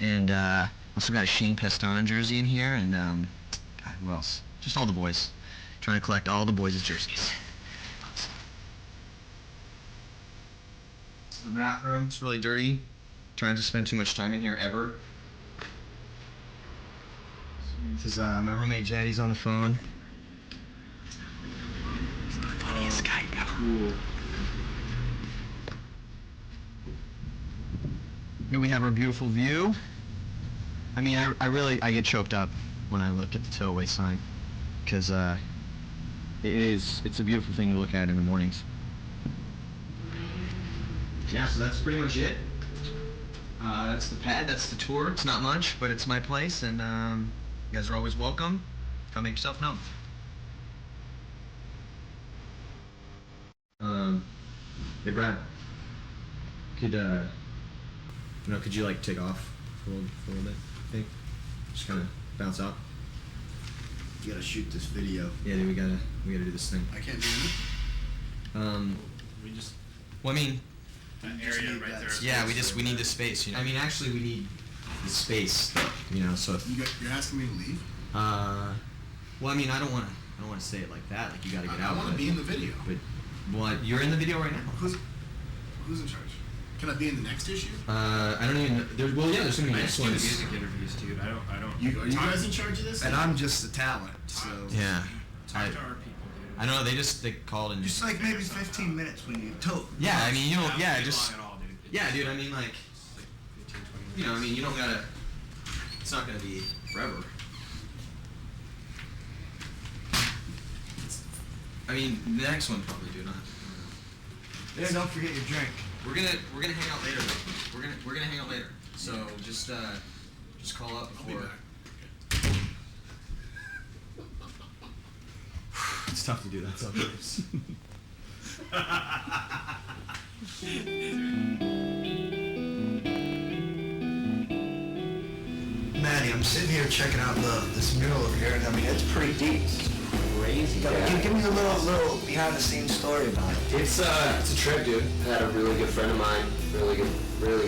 And also got a Shane Pestana jersey in here, and God, who else? Just all the boys. Trying to collect all the boys' jerseys. This is the bathroom. It's really dirty. Trying to spend too much time in here ever. This is my roommate Jaddy's on the phone. He's the funniest guy ever. Cool. Here we have our beautiful view. I mean, I get choked up when I look at the Tollway sign, because it's a beautiful thing to look at in the mornings. Yeah, so that's pretty much it. That's the pad, that's the tour. It's not much, but it's my place, and you guys are always welcome. Come make yourself known. Hey Brad, could you like take off for a little bit? I think just kind of bounce out. You gotta shoot this video. Yeah, dude, we gotta do this thing. I can't do it. We just. Well, I mean. That area right there. Yeah, we need the space. I mean, actually, we need the space. So. You're asking me to leave? Well, I mean, I don't want to say it like that. Like you gotta get out. I want to be in the video. But, well, you're in the video right now. Who's in charge? Can I be in the next issue? I don't even. There's gonna be next ones. Music interviews, dude. I don't. Are you guys in charge of this? And I'm just the talent, so. Yeah. Talk to our people, dude. I know they called and. Just like maybe 15 minutes when you told. Yeah, I mean, you don't. Yeah, just. Long at all, dude. Yeah, dude. I mean, like. 15, 20 minutes. I mean, you don't gotta. It's not gonna be forever. I mean, the next one probably, dude. Yeah, don't forget your drink. We're gonna hang out later. We're gonna hang out later. So just call up before. It's tough to do that sometimes. Maddie, I'm sitting here checking out this mural over here, and I mean, it's pretty deep. Great crazy. Give me a little behind the scenes story about it. It's a trip, dude. I had a really good friend of mine, really good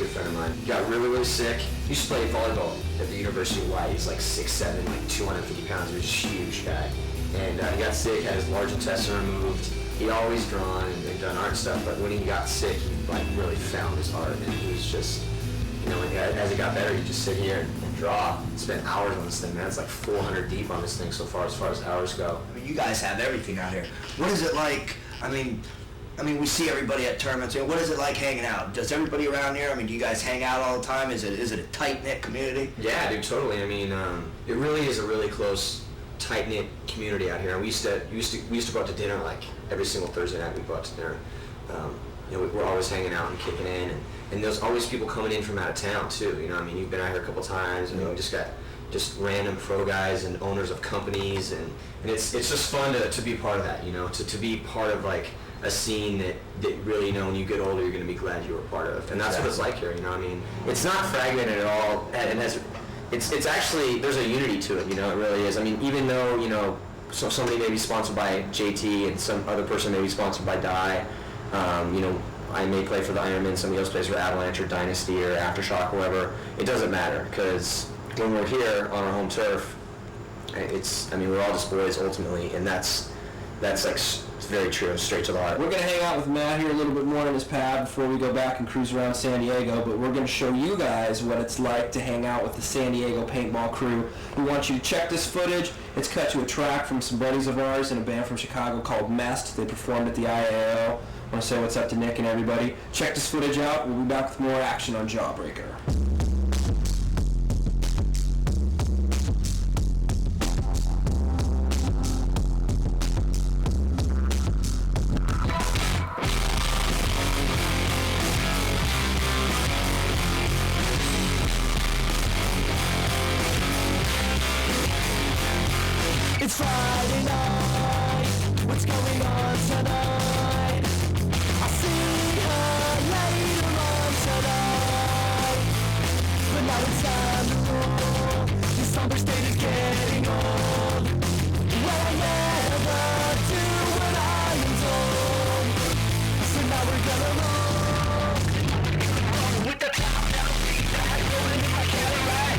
friend of mine. He got really sick. He used to play volleyball at the University of Hawaii. He's like 6'7", like 250 pounds. He was just a huge guy. And he got sick, had his large intestine removed. He'd always drawn and done art stuff, but when he got sick, he like really found his art, and he was just, you know, as it got better, he'd just sit here and draw. Spend hours on this thing, man. It's like 400 deep on this thing so far as hours go. I mean, you guys have everything out here. What is it like? I mean, we see everybody at tournaments. What is it like hanging out? Does everybody around here? I mean, do you guys hang out all the time? Is it a tight knit community? Yeah, dude, totally. I mean, it really is a really close, tight knit community out here. We used to go out to dinner like every single Thursday night. We'd go out to dinner. You know, we're always hanging out and kicking in, and there's always people coming in from out of town too. You know, I mean, you've been out here a couple times, and we just got random pro guys and owners of companies, and it's just fun to be part of that. You know, to be part of like a scene that really, you know, when you get older, you're going to be glad you were part of, and that's what it's like here. You know, I mean, it's not fragmented at all, and it's actually, there's a unity to it. You know, it really is. I mean, even though, you know, so somebody may be sponsored by JT and some other person may be sponsored by Dye. You know, I may play for the Ironman, somebody else plays for Avalanche or Dynasty or Aftershock or whatever. It doesn't matter, because when we're here on our home turf, we're all just boys ultimately, and that's like very true, straight to the heart. We're going to hang out with Matt here a little bit more in his pad before we go back and cruise around San Diego, but we're going to show you guys what it's like to hang out with the San Diego paintball crew. We want you to check this footage. It's cut to a track from some buddies of ours in a band from Chicago called Mest. They performed at the IAO. I want to say what's up to Nick and everybody. Check this footage out. We'll be back with more action on Jawbreaker. It's Friday night. What's going on tonight? I see her later on tonight. But now it's time to roll. This somber state is getting old. Well, I never do what I am told. So now we're gonna roll. With the top down, feedback, rolling in my Cadillac.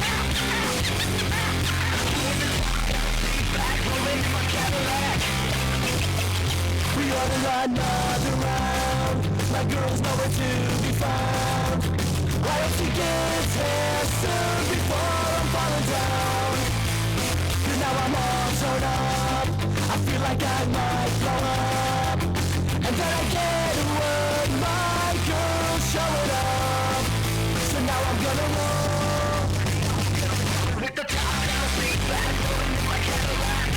We ought to ride another round. My girl's nowhere to be found. I hope she gets here soon before I'm falling down. 'Cause now I'm all torn up. I feel like I might blow up. And then I get word my girl's showing up. So now I'm gonna roll. With the top down, feedback, rolling in my Cadillac.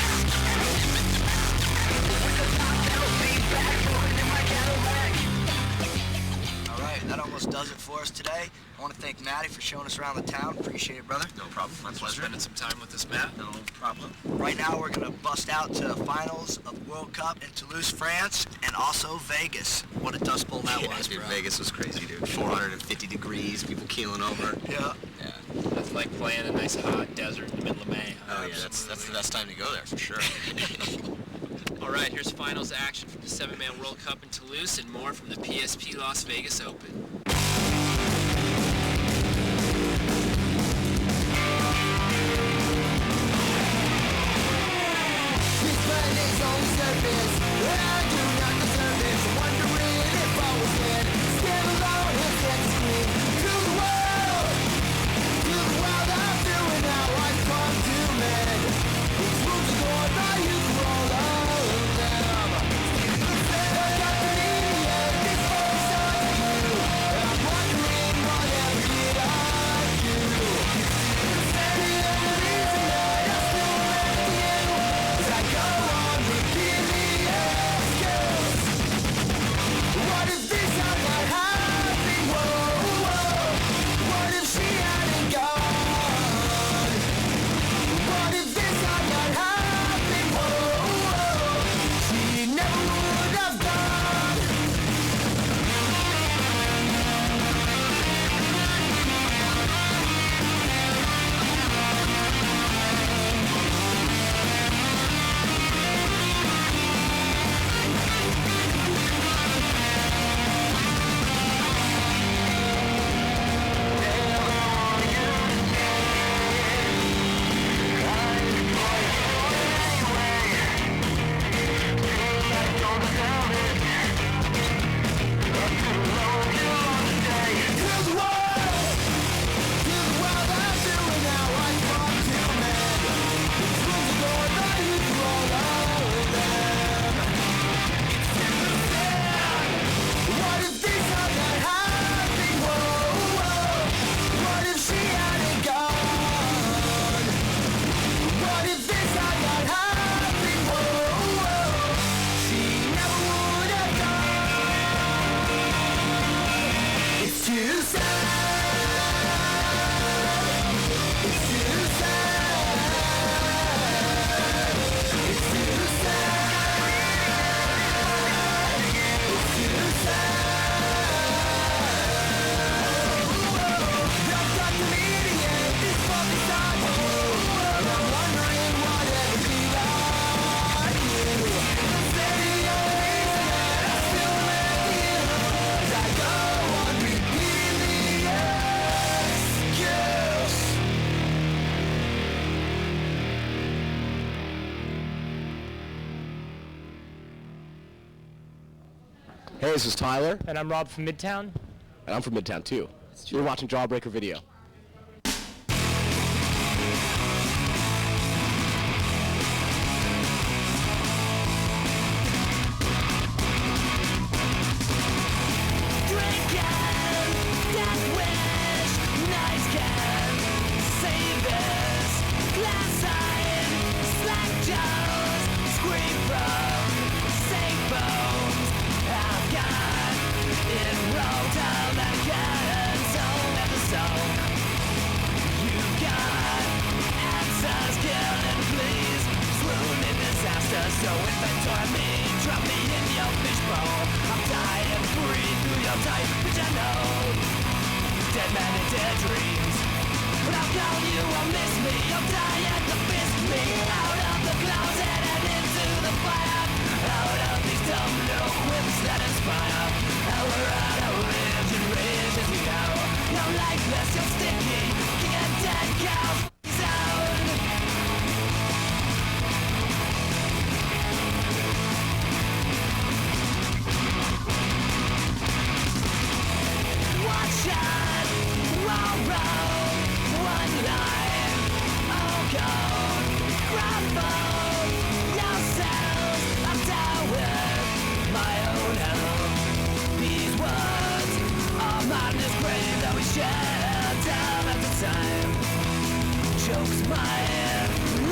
Alright, that almost does it for us today. I want to thank Matty for showing us around the town. Appreciate it, brother. No problem. My pleasure. Spending some time with us, Matt. No problem. Right now we're going to bust out to the finals of World Cup in Toulouse, France, and also Vegas. What a dust bowl that was, dude, bro. Vegas was crazy, dude. 450 degrees, people keeling over. Yeah. That's like playing a nice hot desert in the middle of May. Oh yeah, that's the best time to go there for sure. All right, here's finals action from the 7-Man World Cup in Toulouse and more from the PSP Las Vegas Open. This is Tyler. And I'm Rob from Midtown. And I'm from Midtown, too. You're watching Jawbreaker Video. So inventory me, drop me in your fishbowl. I'm dying and breathe through your tight, which I know dead men and dead dreams. But I'll call you, I'll miss me. You'll die at the fist me. Out of the closet and into the fire. Out of these dumb little whips that inspire. Now we're out of rage and rage as you know. You're lifeless, you're sticky. King of dead cows, sound. One shot, one round, one line, all gone. Grapple yourselves, I'm down with my own help. These words are madness grave that we share time after time. Chokes my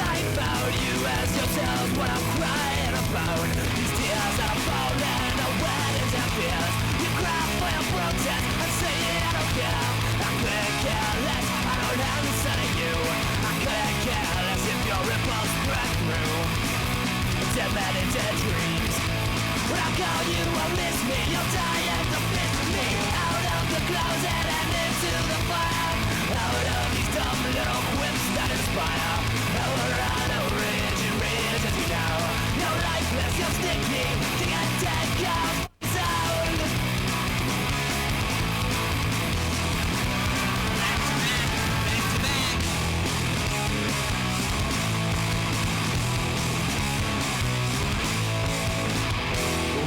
life out, you ask yourselves what I'm crying about. These tears that are falling, no weddings and fears. You cry for your protest and say I don't care. I couldn't care less, I don't answer to you. I couldn't care less if your ripples spread through dead men and dead dreams. When I call you, I'll miss me. You'll die at the pit me. Out of the closet and into the fire. Out of these dumb little whips that inspire. Now we're out of rage and rage as you know. You're lifeless, you're sticky. King of dead cows, sound.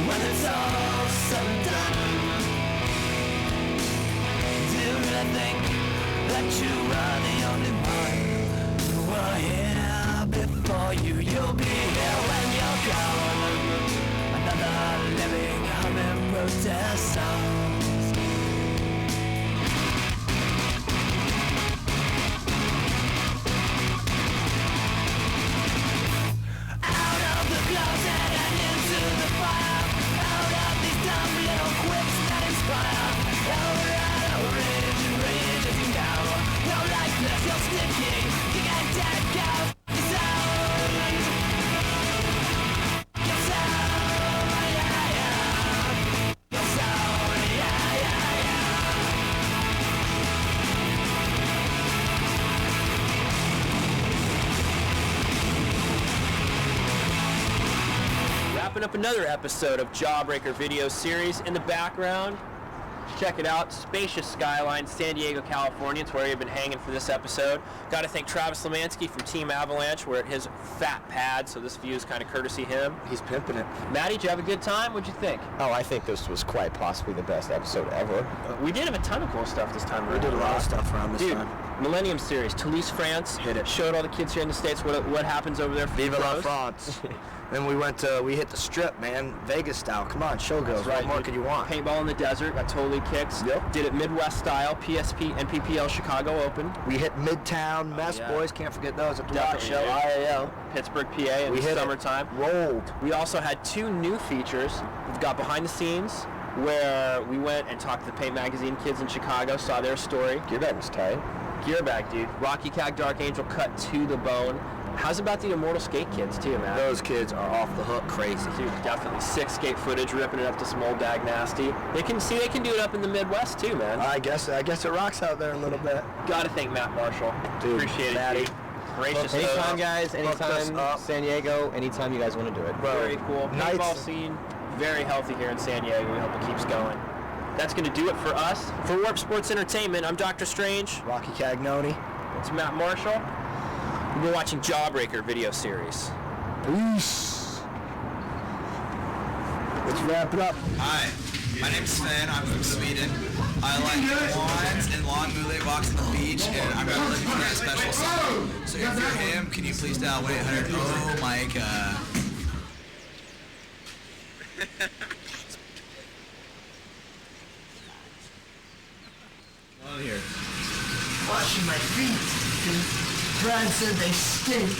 When it's all said and done, do you think that you are the only one who were here before you? You'll be here when you're gone. Another living, humming protest songs. Out of the closet and into the fire. Out of these dumb little quips that inspire. Out of rage and rage as you know. You're lifeless, you're sticky. King and dead cows, sound. Your sound, yeah, yeah. Your sound, yeah, yeah, yeah. Wrapping up another episode of Jawbreaker Video Series. In the background, check it out, spacious skyline, San Diego, California. It's where we've been hanging for this episode. Got to thank Travis Lemansky from Team Avalanche. We're at his fat pad, so this view is kind of courtesy him. He's pimping it. Maddie, did you have a good time? What'd you think? Oh, I think this was quite possibly the best episode ever. We did have a ton of cool stuff this time around. We did a lot of stuff around this Dude, time. Millennium Series, Toulouse, France. Hit it. Showed all the kids here in the States what happens over there. Viva la France. Then we hit the strip, man, Vegas style. Come on, show goes. Right, What more could you want? Paintball in the desert, got totally kicked. Yep. Did it Midwest style, PSP and PPL Chicago Open. We hit Midtown, Mess yeah. Boys, can't forget those at the rock Definitely, show, dude. IAL. Pittsburgh, PA in We the hit it. summertime. Rolled. We also had two new features. We've got behind the scenes where we went and talked to the Paint Magazine kids in Chicago, saw their story. Gearbag was tight. Gearbag, dude. Rocky Cag, Dark Angel cut to the bone. How's about the Immortal Skate kids too, man? Those kids are off the hook crazy. Dude, definitely. Sick skate footage, ripping it up to some old Dag Nasty. They can do it up in the Midwest too, man. I guess it rocks out there a little bit. Gotta thank Matt Marshall. Dude, appreciate Maddie. it. Gracious Anytime, host. guys. Anytime, San Diego. Anytime you guys want to do it. Very cool. Nights. Paintball scene, very healthy here in San Diego. We hope it keeps going. That's going to do it for us. For Warp Sports Entertainment, I'm Dr. Strange. Rocky Cagnoni. It's Matt Marshall. We've been watching Jawbreaker video series. Peace. Let's wrap it up. Hi. My name's Sven. I'm from Sweden. I like wands and long mullet walks on the beach, and I'm really looking for that special song. So if you're him, can you please dial 1-800 Oh Micah? On here. Washing my feet. Brad said they stink.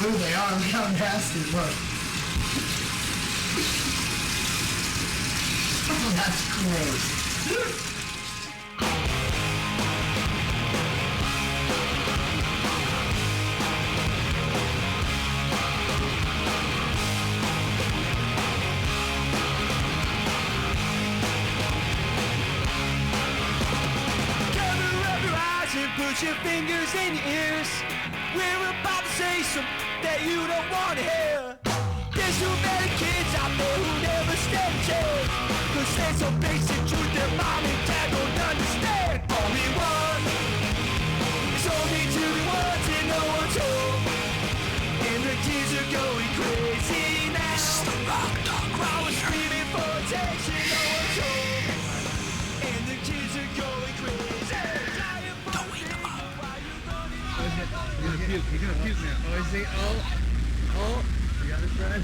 Who they are, look how nasty, look. Oh, that's gross. Put your fingers in your ears. We're about to say something that you don't want to hear. There's too many kids out there who never stand a chance. Cause there's some basic truth that mom and dad don't understand. Only one. It's only two ones and no one's home. And the kids are going crazy now. This is the Rock Dog While we're screaming for attention, no one's home. And the kids are going crazy. He's gonna puke now. Oh, is he? Oh, you got his friend.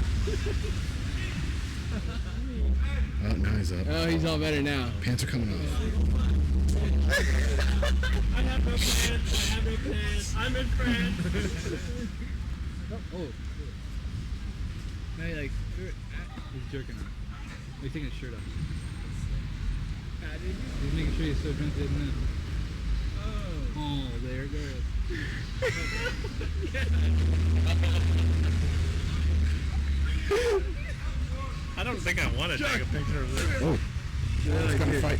Oh, now he's up. Oh, he's all better now. Pants are coming off. I have no pants. I have no pants. I'm in France. Oh. Now he he's jerking off. He's taking his shirt off. He's making sure he's so drunk he doesn't know. Oh, there it goes. I don't think I want to take a picture of this. Oh, he's gonna fight.